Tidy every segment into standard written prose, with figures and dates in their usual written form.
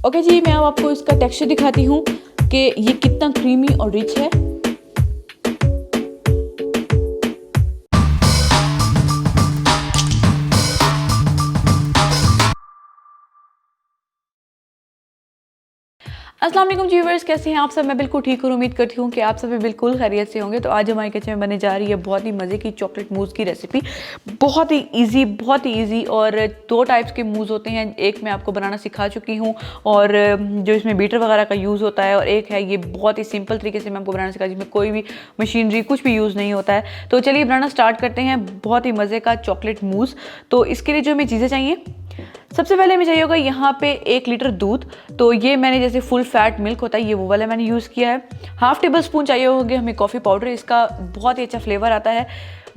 Okay जी, मैं अब आपको इसका टेक्सचर दिखाती हूँ कि ये कितना क्रीमी और रिच है। अस्सलाम वालेकुम जी व्यूअर्स, कैसे हैं आप सब? मैं बिल्कुल ठीक हूँ। उम्मीद करती हूँ कि आप सब भी बिल्कुल खैरियत से होंगे। तो आज हमारे किचन में बनने जा रही है बहुत ही मज़े की चॉकलेट मूज़ की रेसिपी। बहुत ही इजी और दो टाइप्स के मूज़ होते हैं। एक मैं आपको बनाना सिखा चुकी हूँ और जो इसमें बीटर वगैरह का यूज़ होता है, और एक है ये बहुत ही सिंपल तरीके से मैं आपको बनाना सिखा, जिसमें कोई भी मशीनरी कुछ भी यूज़ नहीं होता है। तो चलिए बनाना स्टार्ट करते हैं बहुत ही मज़े का चॉकलेट मूज़। तो इसके लिए जो हमें चीज़ें चाहिए, सबसे पहले हमें चाहिए होगा यहाँ पे 1 लीटर दूध। तो ये मैंने जैसे फुल फैट मिल्क होता है, ये वो वाला मैंने यूज़ किया है। हाफ टेबल स्पून चाहिए होंगे हमें कॉफ़ी पाउडर, इसका बहुत ही अच्छा फ्लेवर आता है।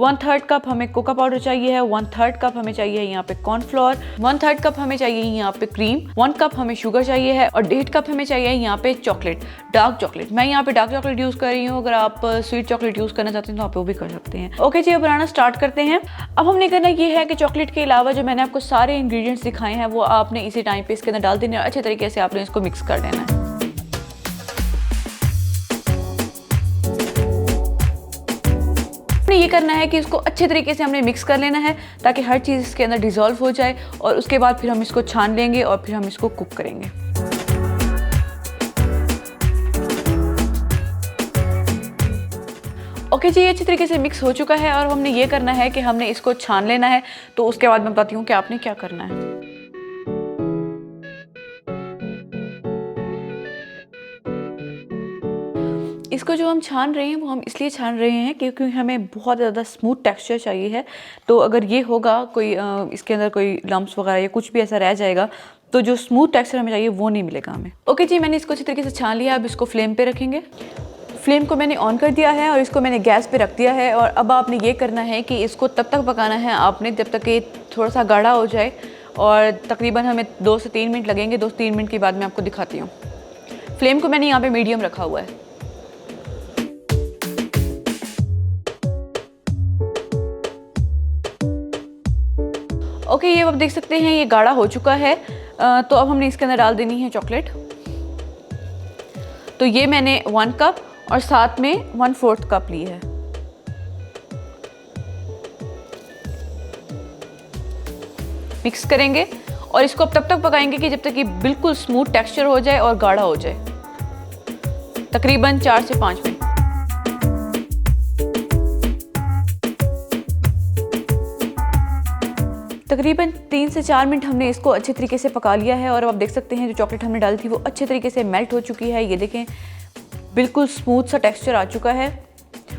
1/3 कप हमें कोका पाउडर चाहिए है। 1/3 कप हमें चाहिए यहाँ पे कॉर्नफ्लोर। 1/3 कप हमें चाहिए यहाँ पे क्रीम। 1 कप हमें शुगर चाहिए है और 1.5 कप हमें चाहिए यहाँ पे चॉकलेट, डार्क चॉकलेट। मैं यहाँ पे डार्क चॉकलेट यूज़ कर रही हूँ, अगर आप स्वीट चॉकलेट यूज़ करना चाहते हैं तो आप वो भी कर सकते हैं। ओके जी, अब बनाना स्टार्ट करते हैं। अब हमने करना ये है कि चॉकलेट के अलावा जो मैंने आपको सारे इंग्रेडिएंट्स दिखाए हैं वो आपने इसी टाइम पे इसके अंदर डाल देने और अच्छे तरीके से आपने इसको मिक्स कर देना है। ये करना है कि इसको अच्छे तरीके से हमने मिक्स कर लेना है ताकि हर चीज़ इसके अंदर डिज़ोल्व हो जाए, और उसके बाद फिर हम इसको छान लेंगे और फिर हम इसको कुक करेंगे। ओके जी, ये अच्छी तरीके से मिक्स हो चुका है और हमने ये करना है कि हमने इसको छान लेना है। तो उसके बाद मैं बताती हूँ कि आपने क्या करना है। इसको जो हम छान रहे हैं वो हम इसलिए छान रहे हैं क्योंकि हमें बहुत ज़्यादा स्मूथ टेक्सचर चाहिए है। तो अगर ये होगा कोई इसके अंदर कोई लम्प्स वगैरह या कुछ भी ऐसा रह जाएगा तो जो स्मूथ टेक्सचर हमें चाहिए वो नहीं मिलेगा हमें। ओके जी, मैंने इसको अच्छी तरीके से छान लिया। अब इसको फ्लेम पे रखेंगे। फ्लेम को मैंने ऑन कर दिया है और इसको मैंने गैस पे रख दिया है। और अब आपने ये करना है कि इसको तब तक पकाना है आपने जब तक ये थोड़ा सा गाढ़ा हो जाए, और तकरीबन हमें 2 से 3 मिनट लगेंगे। 2 से 3 मिनट के बाद मैं आपको दिखाती हूँ। फ्लेम को मैंने यहाँ पे मीडियम रखा हुआ है। ओके, ये अब देख सकते हैं ये गाढ़ा हो चुका है। तो अब हमने इसके अंदर डाल देनी है चॉकलेट। तो ये मैंने 1 कप और साथ में 1/4 कप ली है। मिक्स करेंगे और इसको अब तब तक पकाएंगे कि जब तक ये बिल्कुल स्मूथ टेक्सचर हो जाए और गाढ़ा हो जाए, तकरीबन 4 से 5 मिनट। तकरीबन 3 से 4 मिनट हमने इसको अच्छे तरीके से पका लिया है। और अब आप देख सकते हैं जो चॉकलेट हमने डाली थी वो अच्छे तरीके से मेल्ट हो चुकी है। ये देखें, बिल्कुल स्मूथ सा टेक्सचर आ चुका है।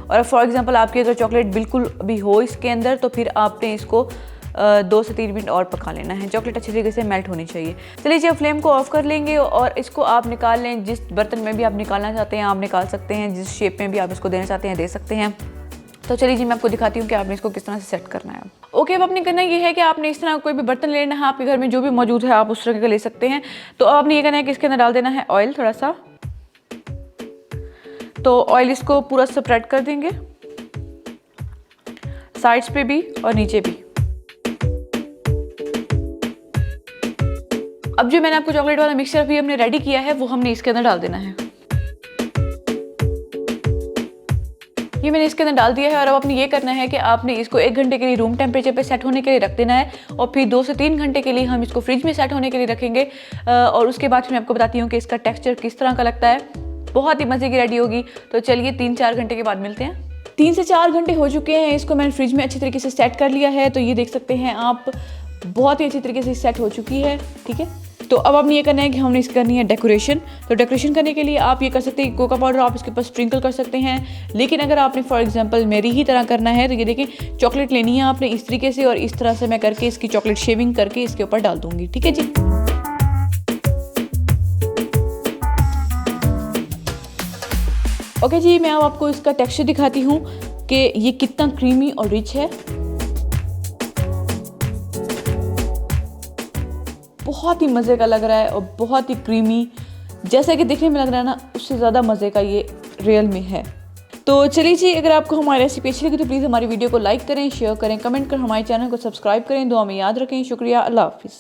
और फॉर एग्जांपल आपकी अगर चॉकलेट बिल्कुल अभी हो इसके अंदर तो फिर आपने इसको 2 से 3 मिनट और पका लेना है। चॉकलेट अच्छे तरीके से मेल्ट होनी चाहिए। चलिए जी, अब फ्लेम को ऑफ कर लेंगे और इसको आप निकाल लें। जिस बर्तन में भी आप निकालना चाहते हैं आप निकाल सकते हैं, जिस शेप में भी आप इसको देना चाहते हैं दे सकते हैं। तो चलिए जी, मैं आपको दिखाती हूँ कि आपने इसको किस तरह से सेट करना है। ओके, अब आपने करना ये है कि आपने इस तरह कोई भी बर्तन लेना है, आपके घर में जो भी मौजूद है आप उस तरह का ले सकते हैं। तो अब आपने ये करना है कि इसके अंदर डाल देना है ऑयल थोड़ा सा। तो ऑयल इसको पूरा स्प्रेड कर देंगे, साइड्स पे भी और नीचे भी। अब जो मैंने आपको चॉकलेट वाला मिक्सचर भी हमने रेडी किया है वो हमने इसके अंदर डाल देना है। ये मैंने इसके अंदर डाल दिया है। और अब आपने ये करना है कि आपने इसको 1 घंटे के लिए रूम टेम्परेचर पे सेट होने के लिए रख देना है, और फिर 2 से 3 घंटे के लिए हम इसको फ्रिज में सेट होने के लिए रखेंगे। और उसके बाद मैं आपको बताती हूँ कि इसका टेक्सचर किस तरह का लगता है। बहुत ही मज़े की रेडी होगी। तो चलिए 3-4 घंटे के बाद मिलते हैं। 3 से 4 घंटे हो चुके हैं, इसको मैंने फ्रिज में अच्छी तरीके से सेट कर लिया है। तो ये देख सकते हैं आप, बहुत ही अच्छी तरीके से सेट हो चुकी है। ठीक है, तो अब आपने ये करना है कि हमने इसकी करनी है डेकोरेशन। तो डेकोरेशन करने के लिए आप ये कर सकते हैं, कोका पाउडर आप इसके ऊपर स्प्रिंकल कर सकते हैं। लेकिन अगर आपने फॉर एग्जांपल मेरी ही तरह करना है तो ये देखिए, चॉकलेट लेनी है आपने इस तरीके से, और इस तरह से मैं करके इसकी चॉकलेट शेविंग करके इसके ऊपर डाल दूंगी। ठीक है जी। ओके जी, मैं अब आपको इसका टेक्सचर दिखाती हूँ कि ये कितना क्रीमी और रिच है। बहुत ही मज़े का लग रहा है और बहुत ही क्रीमी, जैसा कि देखने में लग रहा है ना, उससे ज़्यादा मज़े का ये रियल में है। तो चलिए जी, अगर आपको हमारी रेसिपी अच्छी लगी तो प्लीज़ हमारी वीडियो को लाइक करें, शेयर करें, कमेंट कर हमारे चैनल को सब्सक्राइब करें। दुआ में याद रखें। शुक्रिया, अल्लाह हाफिज़।